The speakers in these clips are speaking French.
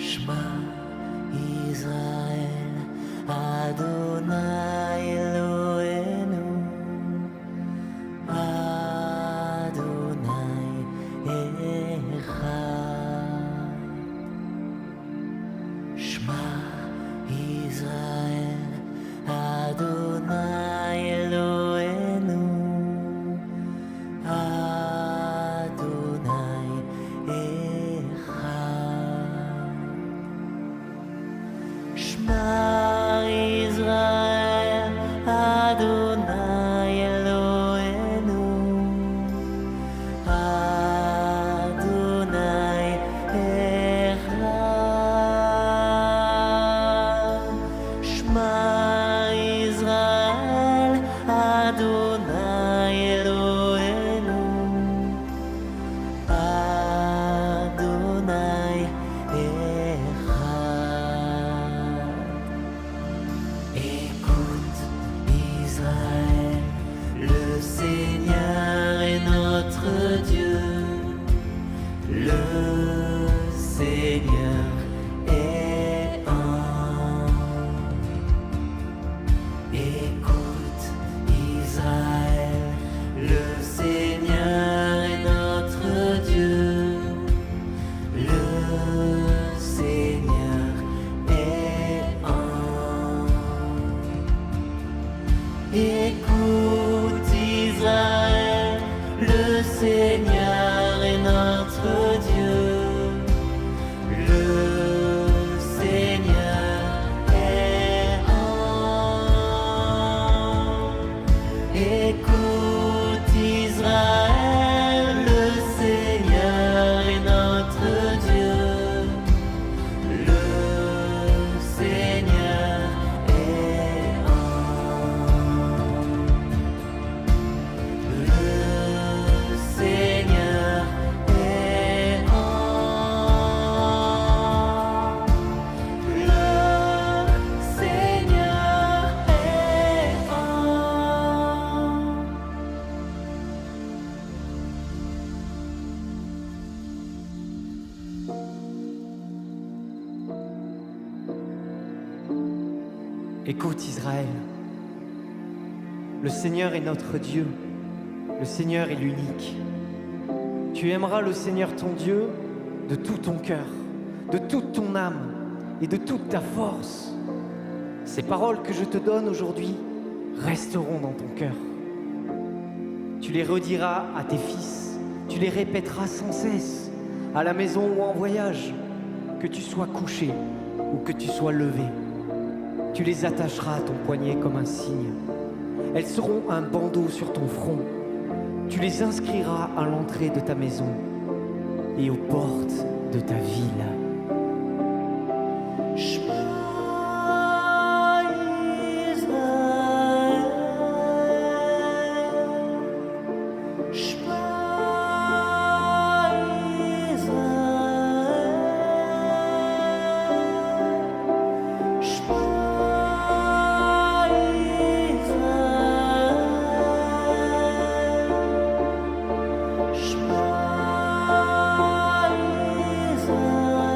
Shema Israël, Adonai Eloheinu, Adonai Echad. Shema Israël, Adonai Eloheinu, Adonai Echad. Shema Israël, Adonai Eloheinu, Adonai Echad. Shema Israël, Adonai Eloheinu, Adonai Echad. Écoute Israël, le Seigneur est notre Dieu, le Seigneur est un. Écoute Israël, le Seigneur est notre Dieu, le Seigneur est un. Écoute Israël, le Seigneur est notre Dieu, le Seigneur est un. Écoute Israël, le Seigneur est notre Dieu, le Seigneur est un. Le Seigneur est un. Le Seigneur est un. Écoute Israël, le Seigneur est notre Dieu, le Seigneur est l'unique. Tu aimeras le Seigneur ton Dieu de tout ton cœur, de toute ton âme et de toute ta force. Ces paroles que je te donne aujourd'hui resteront dans ton cœur. Tu les rediras à tes fils, tu les répéteras sans cesse, à la maison ou en voyage, que tu sois couché ou que tu sois levé. Tu les attacheras à ton poignet comme un signe. Elles seront un bandeau sur ton front. Tu les inscriras à l'entrée de ta maison et aux portes de ta ville. Shema Israël, Shema Israël, Shema Israël, Shema Israël.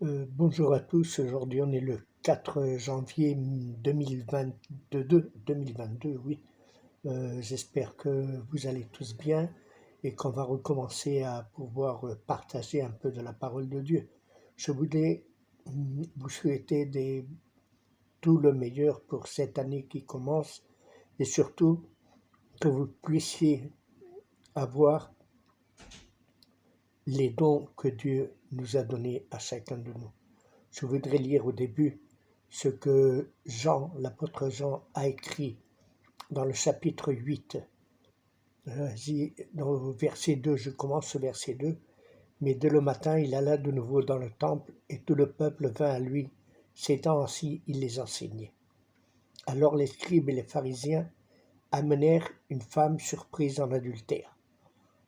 Bonjour à tous, aujourd'hui on est le 4 janvier 2022, oui. J'espère que vous allez tous bien et qu'on va recommencer à pouvoir partager un peu de la parole de Dieu. Je voulais vous souhaiter tout le meilleur pour cette année qui commence et surtout que vous puissiez avoir les dons que Dieu nous a donnés à chacun de nous. Je voudrais lire au début ce que Jean, l'apôtre Jean, a écrit dans le chapitre 8. Dans le verset 2, je commence au verset 2. Mais dès le matin, il alla de nouveau dans le temple, et tout le peuple vint à lui. S'étant assis, il les enseignait. Alors les scribes et les pharisiens amenèrent une femme surprise en adultère.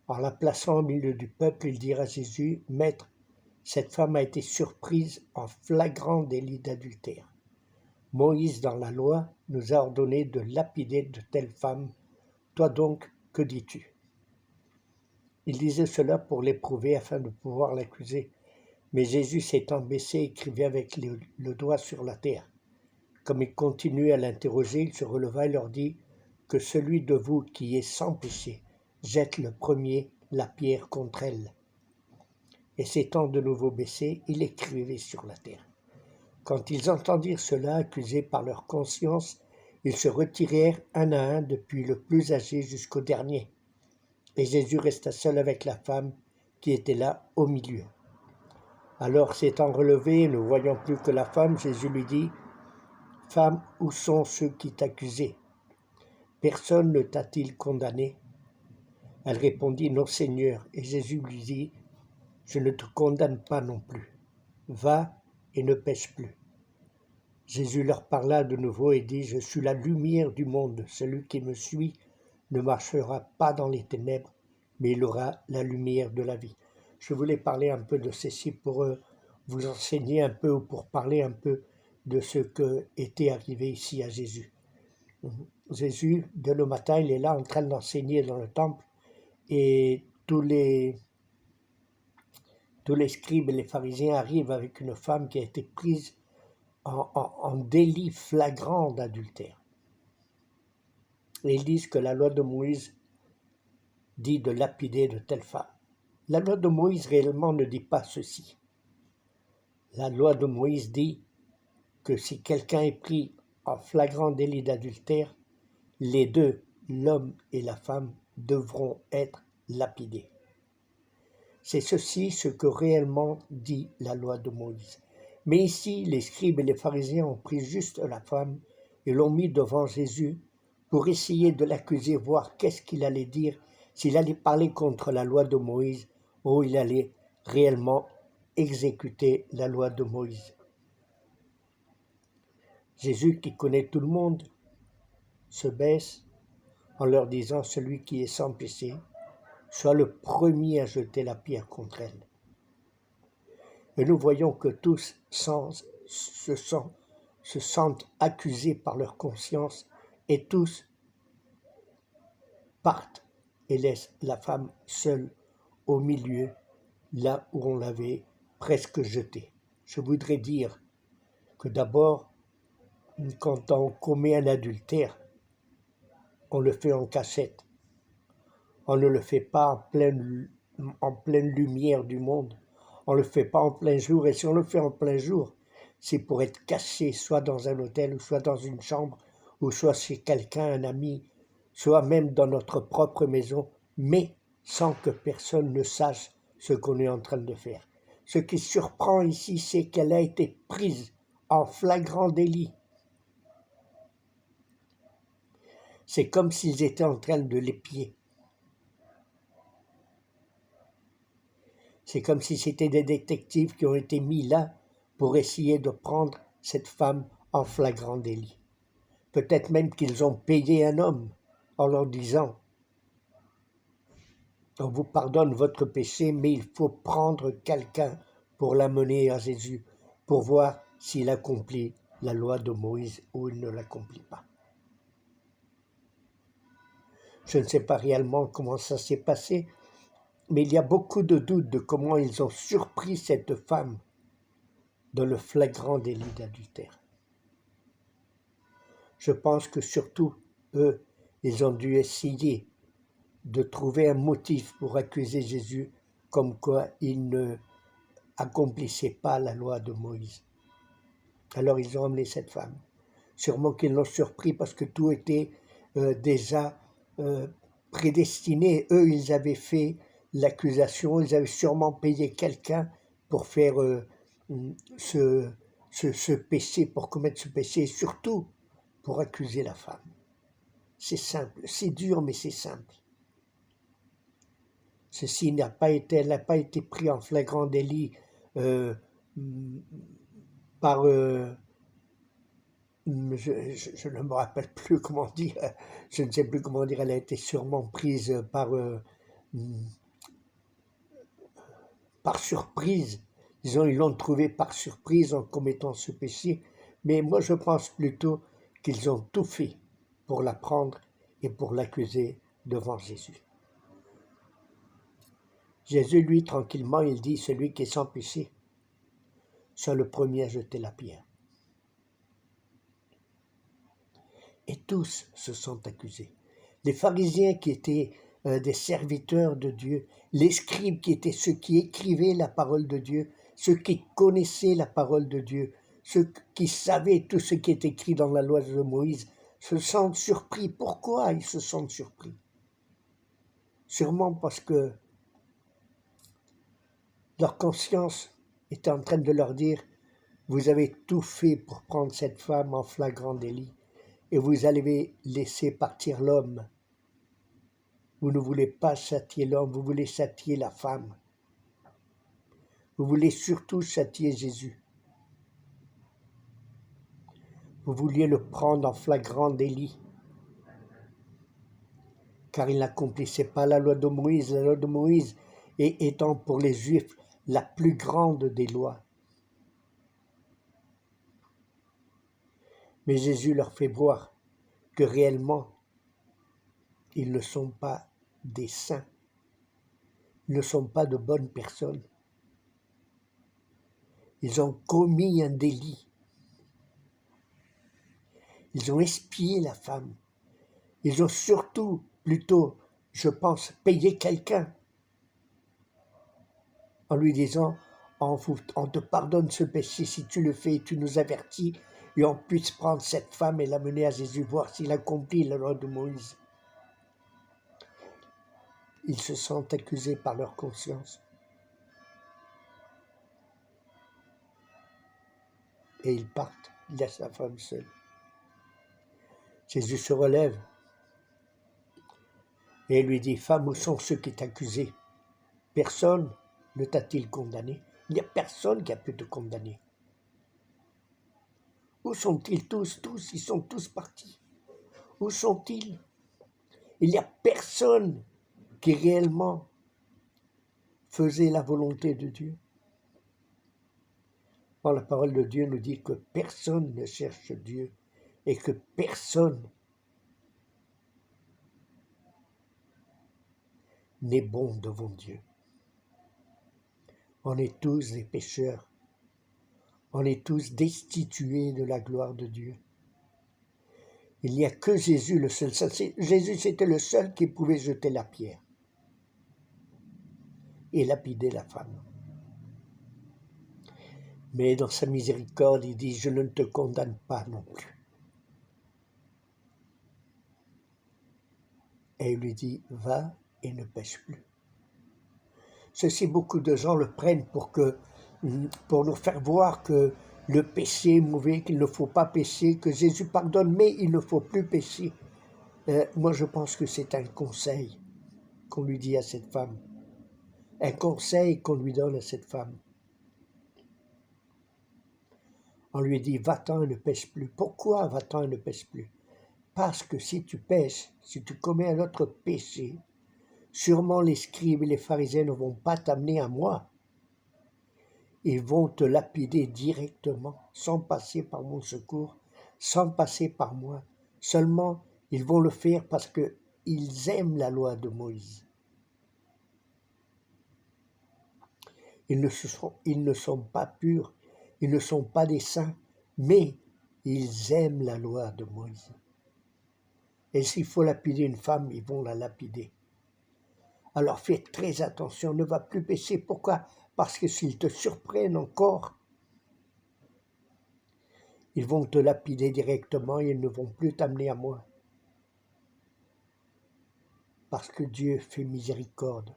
En la plaçant au milieu du peuple, ils dirent à Jésus, « Maître, cette femme a été surprise en flagrant délit d'adultère. Moïse, dans la loi, nous a ordonné de lapider de telles femmes. Toi donc, que dis-tu » Il disait cela pour l'éprouver afin de pouvoir l'accuser. Mais Jésus s'étant baissé, écrivait avec le doigt sur la terre. Comme il continuait à l'interroger, il se releva et leur dit, « Que celui de vous qui est sans péché jette le premier la pierre contre elle. » Et s'étant de nouveau baissé, il écrivait sur la terre. Quand ils entendirent cela, accusés par leur conscience, ils se retirèrent un à un depuis le plus âgé jusqu'au dernier. Et Jésus resta seul avec la femme qui était là au milieu. Alors s'étant relevé et ne voyant plus que la femme, Jésus lui dit, « Femme, où sont ceux qui t'accusaient? Personne ne t'a-t-il condamné ?» Elle répondit, « Non, Seigneur. » Et Jésus lui dit, « Je ne te condamne pas non plus. Va et ne pêche plus. » Jésus leur parla de nouveau et dit, « Je suis la lumière du monde. Celui qui me suit ne marchera pas dans les ténèbres, mais il aura la lumière de la vie. » Je voulais parler un peu de ceci pour vous enseigner un peu ou pour parler un peu de ce qui était arrivé ici à Jésus. Jésus, dès le matin, il est là en train d'enseigner dans le temple et tous les scribes et les pharisiens arrivent avec une femme qui a été prise en délit flagrant d'adultère. Et ils disent que la loi de Moïse dit de lapider de telles femmes. La loi de Moïse réellement ne dit pas ceci. La loi de Moïse dit que si quelqu'un est pris en flagrant délit d'adultère, les deux, l'homme et la femme, devront être lapidés. C'est ceci ce que réellement dit la loi de Moïse. Mais ici, les scribes et les pharisiens ont pris juste la femme et l'ont mis devant Jésus pour essayer de l'accuser, voir qu'est-ce qu'il allait dire, s'il allait parler contre la loi de Moïse ou il allait réellement exécuter la loi de Moïse. Jésus, qui connaît tout le monde, se baisse en leur disant, « Celui qui est sans péché, soit le premier à jeter la pierre contre elle. » Et nous voyons que tous se sentent accusés par leur conscience et tous partent et laissent la femme seule au milieu, là où on l'avait presque jetée. Je voudrais dire que d'abord, quand on commet un adultère, on le fait en cachette. On ne le fait pas en pleine lumière du monde. On ne le fait pas en plein jour. Et si on le fait en plein jour, c'est pour être caché, soit dans un hôtel, ou soit dans une chambre, ou soit chez quelqu'un, un ami, soit même dans notre propre maison, mais sans que personne ne sache ce qu'on est en train de faire. Ce qui surprend ici, c'est qu'elle a été prise en flagrant délit. C'est comme s'ils étaient en train de l'épier. C'est comme si c'était des détectives qui ont été mis là pour essayer de prendre cette femme en flagrant délit. Peut-être même qu'ils ont payé un homme en leur disant « On vous pardonne votre péché, mais il faut prendre quelqu'un pour l'amener à Jésus, pour voir s'il accomplit la loi de Moïse ou il ne l'accomplit pas. » Je ne sais pas réellement comment ça s'est passé, mais il y a beaucoup de doutes de comment ils ont surpris cette femme dans le flagrant délit d'adultère. Je pense que surtout, eux, ils ont dû essayer de trouver un motif pour accuser Jésus comme quoi il ne accomplissait pas la loi de Moïse. Alors ils ont emmené cette femme. Sûrement qu'ils l'ont surpris parce que tout était déjà prédestiné. Eux, ils avaient fait l'accusation, ils avaient sûrement payé quelqu'un pour faire ce péché, pour commettre ce péché, et surtout pour accuser la femme. C'est simple, c'est dur, mais c'est simple. Ceci elle n'a pas été prise en flagrant délit par, je ne me rappelle plus comment dire, je ne sais plus comment dire, elle a été sûrement prise par surprise. Disons, ils l'ont trouvée par surprise en commettant ce péché, mais moi je pense plutôt qu'ils ont tout fait pour la prendre et pour l'accuser devant Jésus. Jésus, lui, tranquillement, il dit, celui qui est sans péché, soit le premier à jeter la pierre. Et tous se sont accusés. Les pharisiens qui étaient des serviteurs de Dieu, les scribes qui étaient ceux qui écrivaient la parole de Dieu, ceux qui connaissaient la parole de Dieu, ceux qui savaient tout ce qui est écrit dans la loi de Moïse, se sentent surpris. Pourquoi ils se sentent surpris? Sûrement parce que leur conscience était en train de leur dire, vous avez tout fait pour prendre cette femme en flagrant délit et vous allez laisser partir l'homme. Vous ne voulez pas châtier l'homme, vous voulez châtier la femme. Vous voulez surtout châtier Jésus. Vous vouliez le prendre en flagrant délit, car il n'accomplissait pas la loi de Moïse. La loi de Moïse étant pour les Juifs la plus grande des lois. Mais Jésus leur fait voir que réellement, ils ne sont pas des saints, ils ne sont pas de bonnes personnes. Ils ont commis un délit. Ils ont espié la femme. Ils ont surtout, plutôt, je pense, payé quelqu'un en lui disant, on te pardonne ce péché si tu le fais, tu nous avertis, et on puisse prendre cette femme et l'amener à Jésus, voir s'il accomplit la loi de Moïse. Ils se sentent accusés par leur conscience. Et ils partent, il laisse la femme seule. Jésus se relève et lui dit, femme, où sont ceux qui t'accusaient? Personne ne t'a-t-il condamné? Il n'y a personne qui a pu te condamner. Où sont-ils tous? Tous, ils sont tous partis. Où sont-ils? Il n'y a personne qui réellement faisait la volonté de Dieu. Or, la parole de Dieu nous dit que personne ne cherche Dieu et que personne n'est bon devant Dieu. On est tous des pécheurs. On est tous destitués de la gloire de Dieu. Il n'y a que Jésus, le seul. Jésus, c'était le seul qui pouvait jeter la pierre et lapider la femme. Mais dans sa miséricorde, il dit, je ne te condamne pas non plus. Et il lui dit, va et ne pêche plus. Ceci, beaucoup de gens le prennent pour nous faire voir que le péché est mauvais, qu'il ne faut pas pécher, que Jésus pardonne, mais il ne faut plus pécher. Moi, je pense que c'est un conseil qu'on lui dit à cette femme. Un conseil qu'on lui donne à cette femme. On lui dit, va-t'en et ne pêche plus. Pourquoi va-t'en et ne pêche plus? Parce que si tu pêches, si tu commets un autre péché, sûrement les scribes et les pharisiens ne vont pas t'amener à moi. Ils vont te lapider directement, sans passer par mon secours, sans passer par moi. Seulement, ils vont le faire parce qu'ils aiment la loi de Moïse. Ils ne sont pas purs, Ils ne sont pas des saints, mais ils aiment la loi de Moïse. Et s'il faut lapider une femme, ils vont la lapider. Alors faites très attention, ne va plus pécher. Pourquoi? Parce que s'ils te surprennent encore, ils vont te lapider directement et ils ne vont plus t'amener à moi. Parce que Dieu fait miséricorde.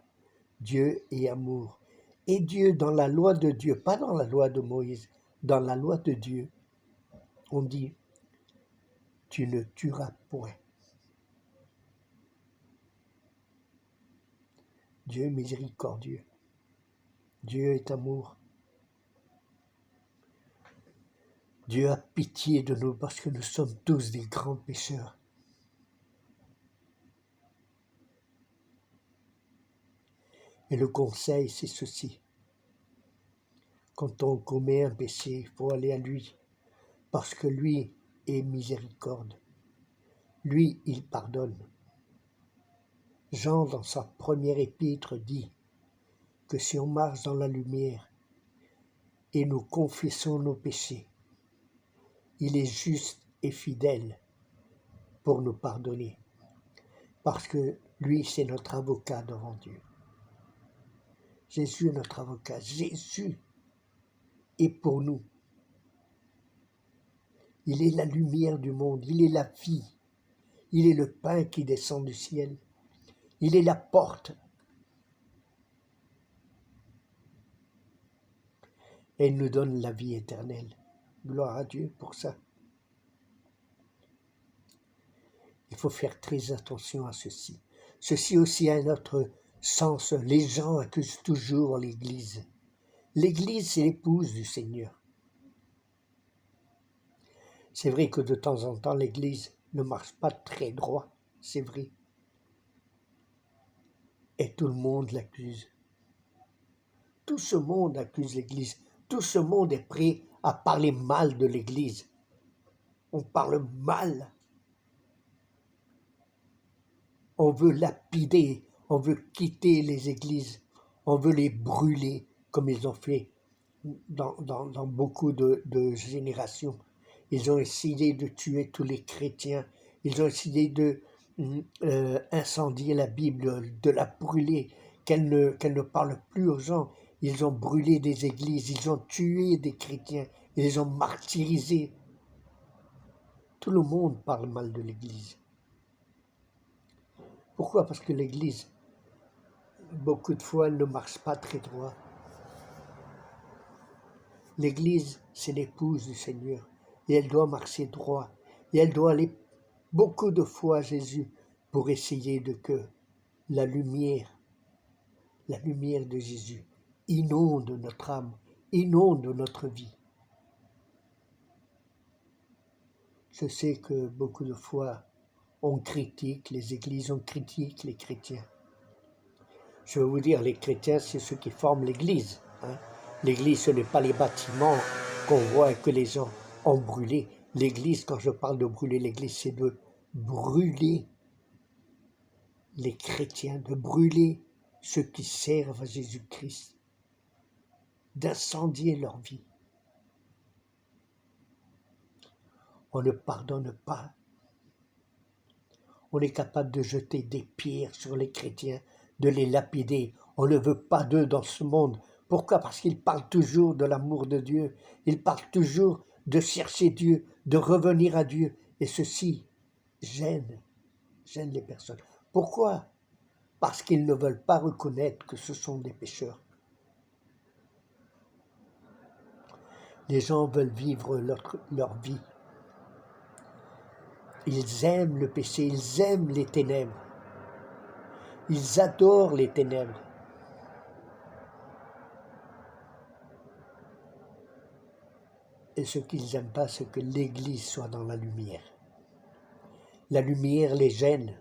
Dieu est amour. Et Dieu, dans la loi de Dieu, pas dans la loi de Moïse, dans la loi de Dieu, on dit, tu ne tueras point. Dieu est miséricordieux. Dieu est amour. Dieu a pitié de nous parce que nous sommes tous des grands pécheurs. Et le conseil, c'est ceci. Quand on commet un péché, il faut aller à lui, parce que lui est miséricorde. Lui, il pardonne. Jean, dans sa première épître, dit que si on marche dans la lumière et nous confessons nos péchés, il est juste et fidèle pour nous pardonner, parce que lui, c'est notre avocat devant Dieu. Jésus est notre avocat. Jésus est pour nous. Il est la lumière du monde, il est la vie, il est le pain qui descend du ciel, il est la porte. Et il nous donne la vie éternelle. Gloire à Dieu pour ça. Il faut faire très attention à ceci. Ceci aussi a un autre sens. Les gens accusent toujours l'Église. L'Église, c'est l'épouse du Seigneur. C'est vrai que de temps en temps, l'Église ne marche pas très droit. C'est vrai. Et tout le monde l'accuse. Tout ce monde accuse l'Église. Tout ce monde est prêt à parler mal de l'Église. On parle mal. On veut lapider, on veut quitter les églises, on veut les brûler comme ils ont fait dans beaucoup de générations. Ils ont essayé de tuer tous les chrétiens, ils ont essayé de incendier la Bible, de la brûler, qu'elle ne parle plus aux gens. Ils ont brûlé des églises, ils ont tué des chrétiens, ils les ont martyrisés. Tout le monde parle mal de l'Église. Pourquoi? Parce que l'Église, beaucoup de fois, elle ne marche pas très droit. L'Église, c'est l'épouse du Seigneur, et elle doit marcher droit, et elle doit aller beaucoup de fois à Jésus pour essayer de que la lumière de Jésus inonde notre âme, inonde notre vie. Je sais que beaucoup de fois, on critique les églises, on critique les chrétiens. Je veux vous dire, les chrétiens, c'est ceux qui forment l'église. L'église, ce n'est pas les bâtiments qu'on voit et que les gens ont brûlés. L'église, quand je parle de brûler l'église, c'est de brûler les chrétiens, de brûler ceux qui servent à Jésus-Christ, d'incendier leur vie. On ne pardonne pas. On est capable de jeter des pierres sur les chrétiens, de les lapider. On ne veut pas d'eux dans ce monde. Pourquoi? Parce qu'ils parlent toujours de l'amour de Dieu. Ils parlent toujours de chercher Dieu, de revenir à Dieu. Et ceci gêne les personnes. Pourquoi? Parce qu'ils ne veulent pas reconnaître que ce sont des pécheurs. Les gens veulent vivre leur vie. Ils aiment le péché, ils aiment les ténèbres. Ils adorent les ténèbres. Et ce qu'ils n'aiment pas, c'est que l'Église soit dans la lumière. La lumière les gêne.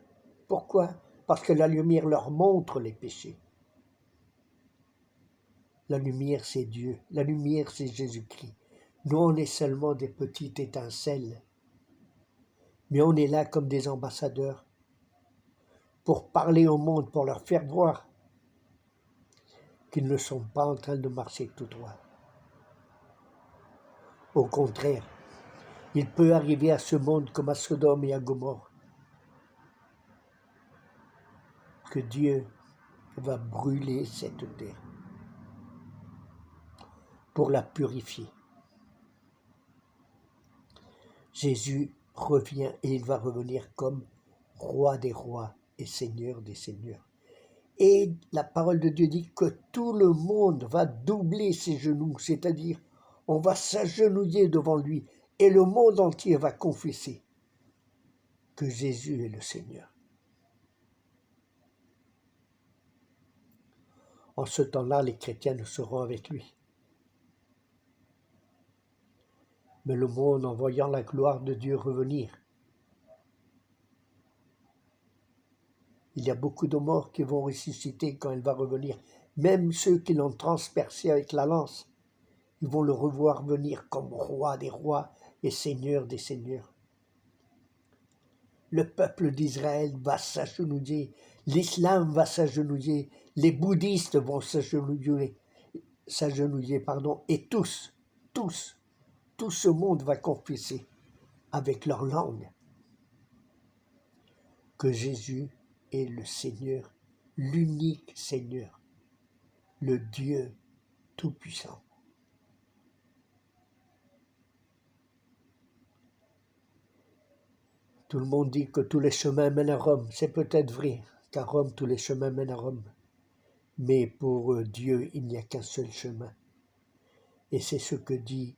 Pourquoi? Parce que la lumière leur montre les péchés. La lumière, c'est Dieu. La lumière, c'est Jésus-Christ. Nous, on est seulement des petites étincelles. Mais on est là comme des ambassadeurs pour parler au monde, pour leur faire voir qu'ils ne sont pas en train de marcher tout droit. Au contraire, il peut arriver à ce monde comme à Sodome et à Gomorrhe, que Dieu va brûler cette terre pour la purifier. Jésus revient et il va revenir comme roi des rois et seigneur des seigneurs. Et la parole de Dieu dit que tout le monde va doubler ses genoux, c'est-à-dire on va s'agenouiller devant lui et le monde entier va confesser que Jésus est le Seigneur. En ce temps-là, les chrétiens seront avec lui. Mais le monde, en voyant la gloire de Dieu revenir, il y a beaucoup de morts qui vont ressusciter quand il va revenir. Même ceux qui l'ont transpercé avec la lance, ils vont le revoir venir comme roi des rois et seigneur des seigneurs. Le peuple d'Israël va s'agenouiller, l'islam va s'agenouiller, les bouddhistes vont s'agenouiller, et tout ce monde va confesser avec leur langue que Jésus est le Seigneur, l'unique Seigneur, le Dieu Tout-Puissant. Tout le monde dit que tous les chemins mènent à Rome. C'est peut-être vrai, qu'à Rome, tous les chemins mènent à Rome. Mais pour Dieu, il n'y a qu'un seul chemin. Et c'est ce que dit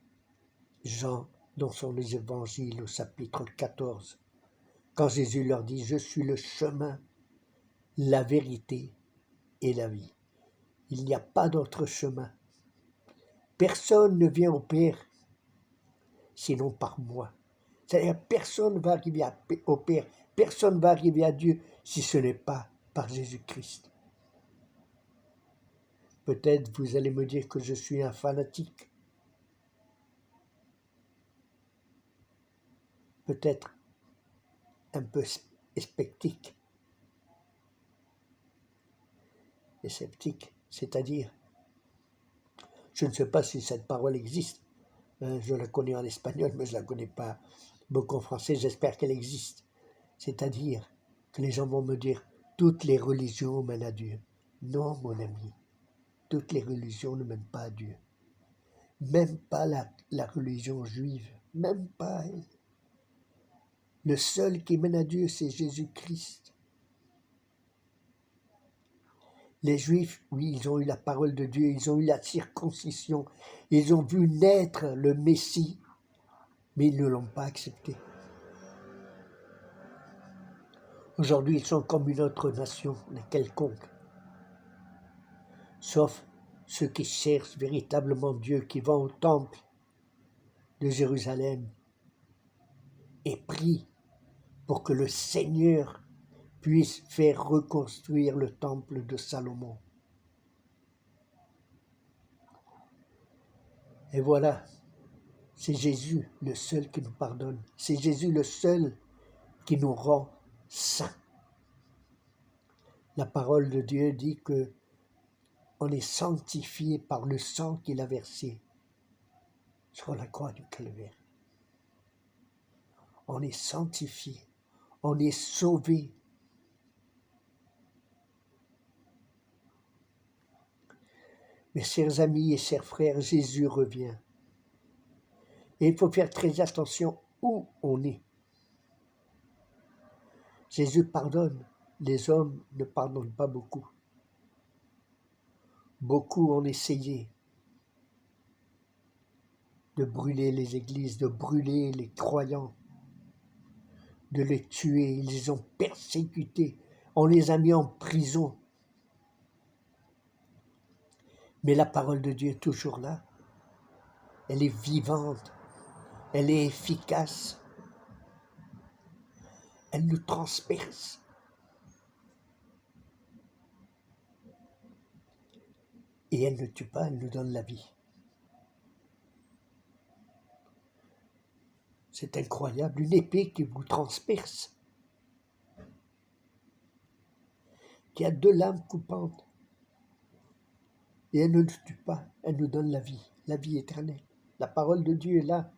Jean dans son évangile au chapitre 14. Quand Jésus leur dit « Je suis le chemin, la vérité et la vie ». Il n'y a pas d'autre chemin. Personne ne vient au Père sinon par moi. C'est-à-dire personne ne va arriver au Père, personne ne va arriver à Dieu si ce n'est pas par Jésus-Christ. Peut-être vous allez me dire que je suis un fanatique. Peut-être un peu sceptique. Et sceptique, c'est-à-dire, je ne sais pas si cette parole existe. Je la connais en espagnol, mais je ne la connais pas beaucoup en français. J'espère qu'elle existe. C'est-à-dire que les gens vont me dire, toutes les religions mènent à Dieu. Non, mon ami, toutes les religions ne mènent pas à Dieu. Même pas la religion juive, même pas elle. Le seul qui mène à Dieu, c'est Jésus-Christ. Les Juifs, oui, ils ont eu la parole de Dieu, ils ont eu la circoncision, ils ont vu naître le Messie, mais ils ne l'ont pas accepté. Aujourd'hui, ils sont comme une autre nation, quelconque, sauf ceux qui cherchent véritablement Dieu, qui vont au temple de Jérusalem et prient pour que le Seigneur puisse faire reconstruire le temple de Salomon. Et voilà, c'est Jésus le seul qui nous pardonne. C'est Jésus le seul qui nous rend saints. La parole de Dieu dit que on est sanctifié par le sang qu'il a versé sur la croix du Calvaire. On est sanctifié, on est sauvé. Mes chers amis et chers frères, Jésus revient. Et il faut faire très attention où on est. Jésus pardonne. Les hommes ne pardonnent pas beaucoup. Beaucoup ont essayé de brûler les églises, de brûler les croyants, de les tuer. Ils les ont persécutés. On les a mis en prison. Mais la parole de Dieu est toujours là. Elle est vivante. Elle est efficace. Elle nous transperce. Et elle ne tue pas, elle nous donne la vie. C'est incroyable, une épée qui vous transperce, qui a deux lames coupantes. Et elle ne nous tue pas, elle nous donne la vie éternelle. La parole de Dieu est là.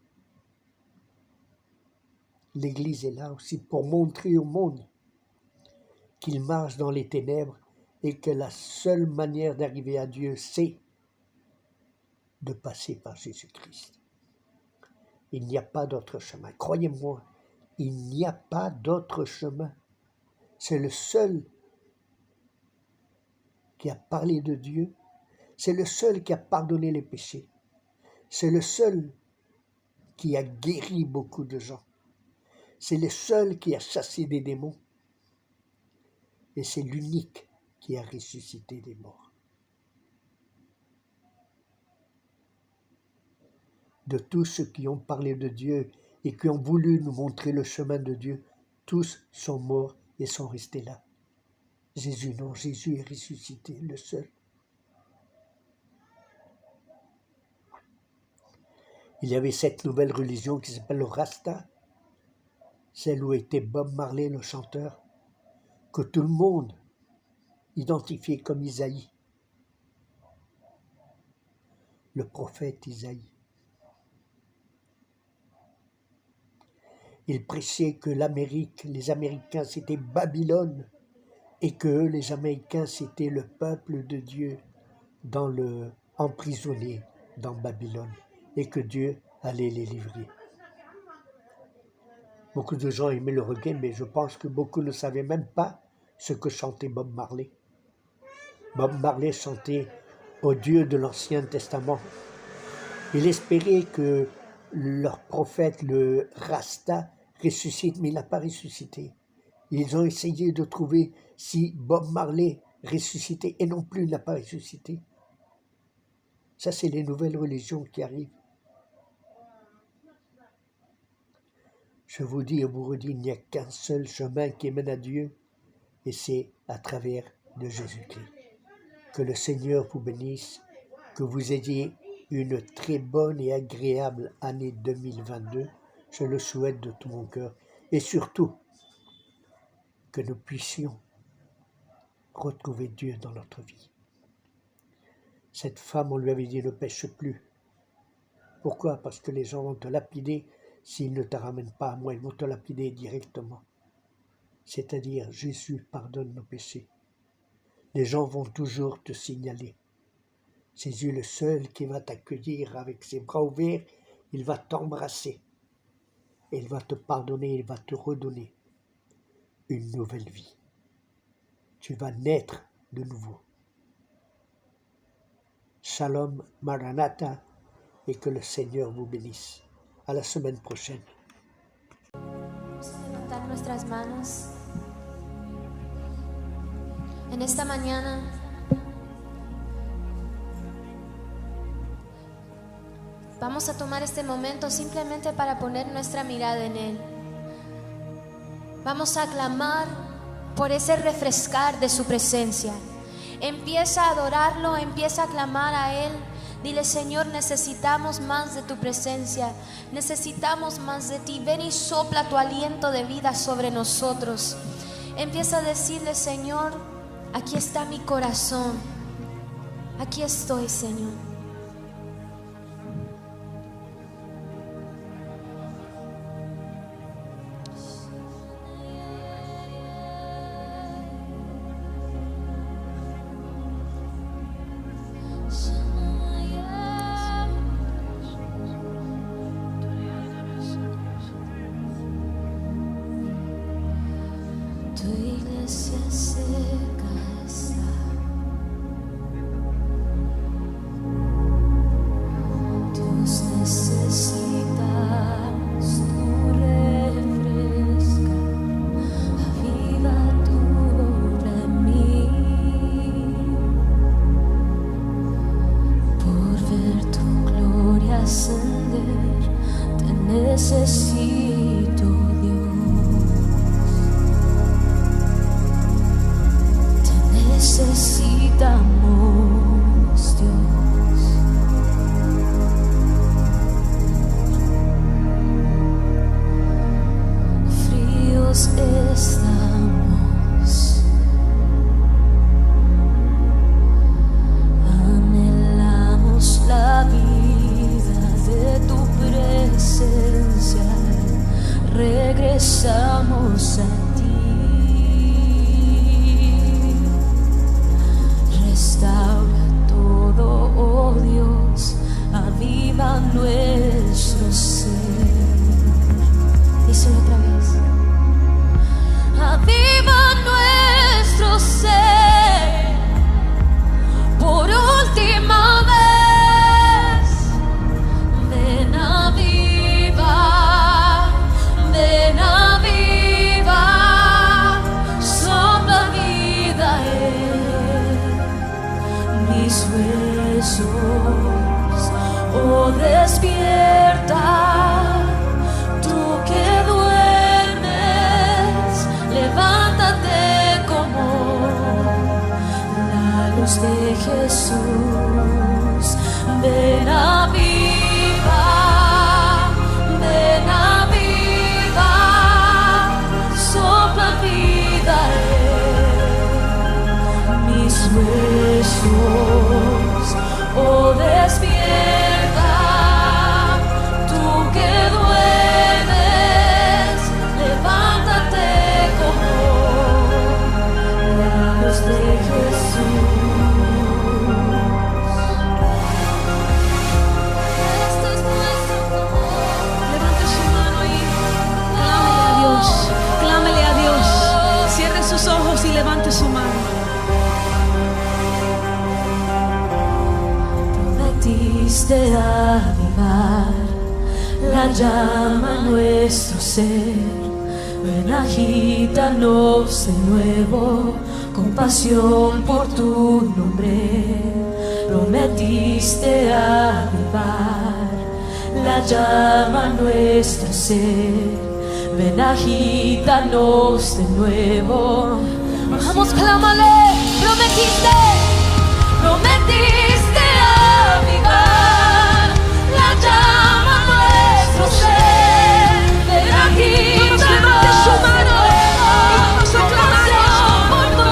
L'Église est là aussi pour montrer au monde qu'il marche dans les ténèbres et que la seule manière d'arriver à Dieu, c'est de passer par Jésus-Christ. Il n'y a pas d'autre chemin. Croyez-moi, il n'y a pas d'autre chemin. C'est le seul qui a parlé de Dieu. C'est le seul qui a pardonné les péchés. C'est le seul qui a guéri beaucoup de gens. C'est le seul qui a chassé des démons. Et c'est l'unique qui a ressuscité des morts. De tous ceux qui ont parlé de Dieu et qui ont voulu nous montrer le chemin de Dieu, tous sont morts et sont restés là. Jésus non, Jésus est ressuscité, le seul. Il y avait cette nouvelle religion qui s'appelle le Rasta, celle où était Bob Marley, le chanteur, que tout le monde identifiait comme Isaïe, le prophète Isaïe. Il prêchait que l'Amérique, les Américains, c'était Babylone, et que eux, les Américains, c'était le peuple de Dieu emprisonné dans Babylone, et que Dieu allait les livrer. Beaucoup de gens aimaient le reggae, mais je pense que beaucoup ne savaient même pas ce que chantait Bob Marley. Bob Marley chantait au Dieu de l'Ancien Testament. Il espérait que leur prophète, le Rasta, ressuscite, mais il n'a pas ressuscité. Ils ont essayé de trouver si Bob Marley ressuscitait, et non plus il n'a pas ressuscité. Ça, c'est les nouvelles religions qui arrivent. Je vous dis et vous redis, il n'y a qu'un seul chemin qui mène à Dieu, et c'est à travers de Jésus-Christ. Que le Seigneur vous bénisse, que vous ayez une très bonne et agréable année 2022. Je le souhaite de tout mon cœur. Et surtout, que nous puissions retrouver Dieu dans notre vie. Cette femme, on lui avait dit, ne pêche plus. Pourquoi? Parce que les gens vont te lapider. S'ils ne te ramènent pas à moi, ils vont te lapider directement. C'est-à-dire, Jésus pardonne nos péchés. Les gens vont toujours te signaler. Jésus est le seul qui va t'accueillir avec ses bras ouverts. Il va t'embrasser. Et il va te pardonner, il va te redonner une nouvelle vie. Tu vas naître de nouveau. Shalom, Maranatha, et que le Seigneur vous bénisse. À la semaine prochaine. Vamos a levantar nuestras manos. En esta mañana vamos a tomar este momento simplemente para poner nuestra mirada en Él. Vamos a clamar por ese refrescar de su presencia. Empieza a adorarlo, empieza a clamar a Él. Dile, Señor, necesitamos más de tu presencia, necesitamos más de ti. Ven y sopla tu aliento de vida sobre nosotros. Empieza a decirle, Señor, aquí está mi corazón, aquí estoy, Señor. Tu iglesia cerca está. Dios necesitamos tu refresca, aviva tu obra en mí, por ver tu gloria ascender, te necesito, Dios. Necesitamos, Dios. Fríos estamos, anhelamos la vida de regresamos a ti. Restaura todo, oh Dios, aviva nuestro ser. Díselo otra vez. Aviva nuestro ser por última vez. Ven aviva, sopla vida en mis huesos. Oh, despierta, tú que duermes, levántate como la luz de Jesús. Ven aviva, sopla vida en mis huesos. Oh, despierta, tú que duermes, levántate como la luz de Jesús. Este es nuestro clamor. Levante su mano y Clámele a Dios. Cierre sus ojos y levante su mano. Prometiste avivar la llama en nuestro ser. Ven, agítanos de nuevo con pasión por tu nombre. Prometiste avivar la llama en nuestro ser. Ven, agítanos de nuevo. Vamos, clámale. Prometiste avivar la llama en nuestro ser. Ven, agítanos de nuevo con pasión por tu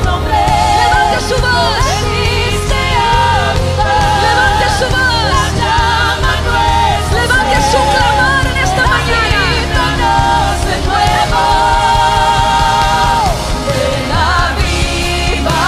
nombre. Levante su voz. Prometiste avivar la llama en nuestro ser. Levante su clamor en esta mañana. De nuevo, ven aviva,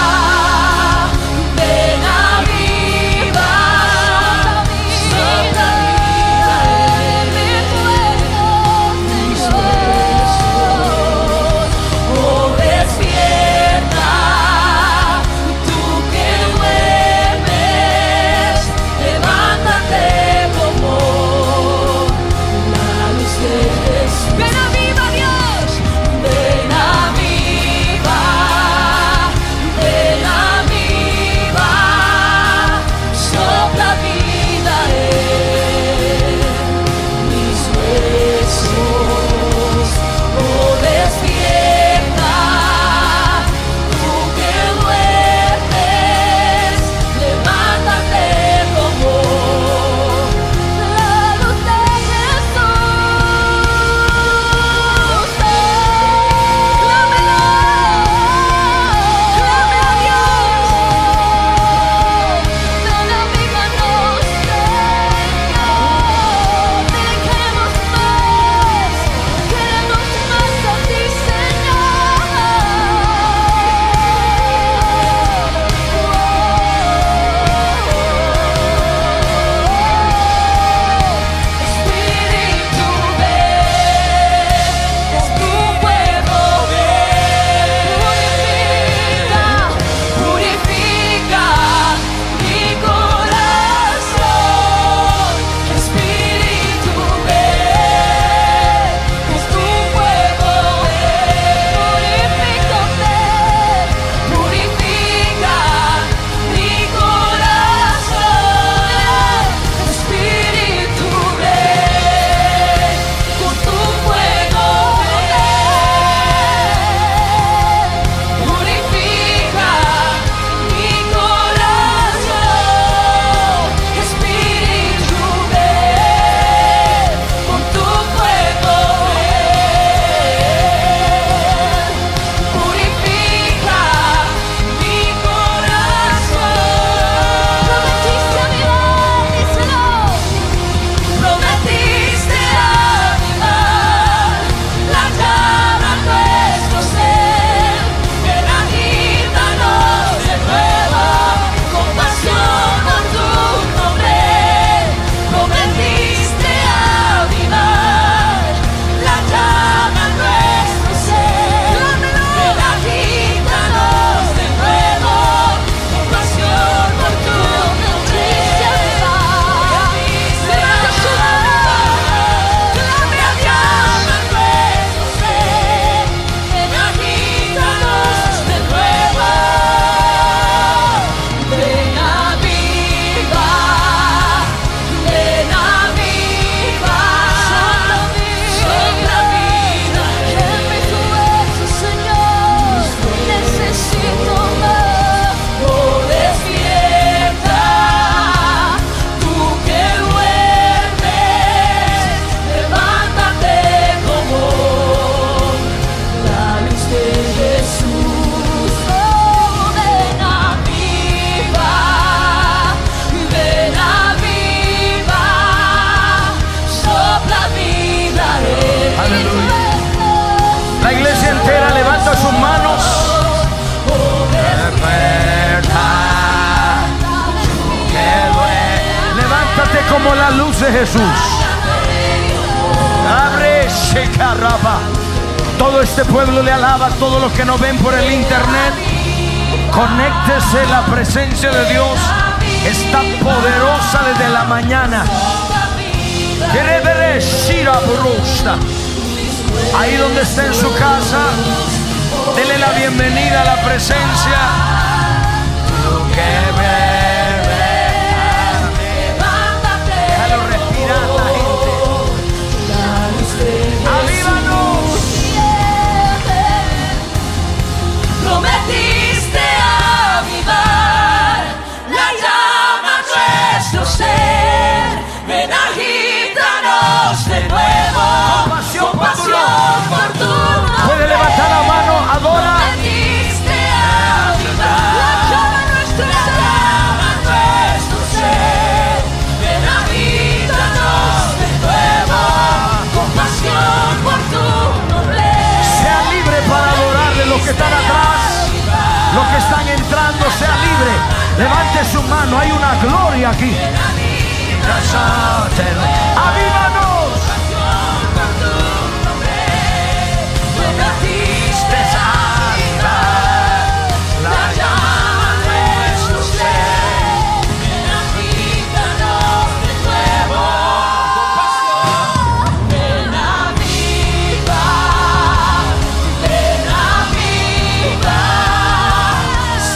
Aleluya. La iglesia entera levanta sus manos. Levántate como la luz de Jesús. Abre Shekaraba. Todo este pueblo le alaba. Todos los que nos ven por el internet, conéctese. La presencia de Dios está poderosa desde la mañana. Ahí donde está en su casa, dele la bienvenida a la presencia. Déjalo respirar la gente. ¡Avívanos! Prometiste avivar la llama en nuestro ser. Ven, agítanos de nuevo. Compasión por tu por tu nombre. Puede levantar la mano, adora. Prometiste avivar la llama en nuestro ser. Ven, agítanos de nuevo. Compasión por tu nombre. Sea libre para adorarle. Los que están atrás, los que están entrando, sea libre. Levante su mano. Hay una gloria aquí. ¡Avívanos! Prometiste avivar la llama en nuestro ser. Ven, agítanos de nuevo. Ven, avivar,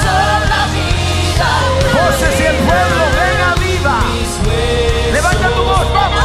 sola vida. Voces y el pueblo, venga viva. Levanta tu voz, vamos.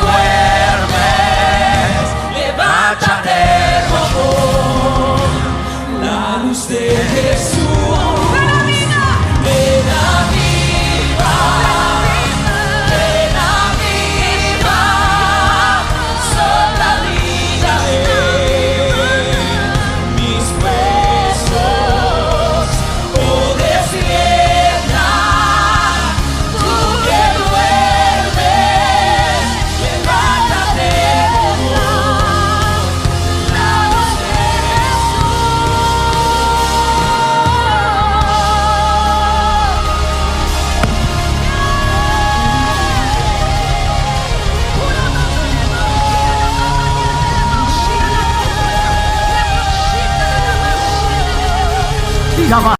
duermes, levántate, amor. La luz de Jesús. Ven a viva, ven a viva, sopla vida en mis huesos, oh despierta, tú que duermes, levántate, amor, la luz de Diga más.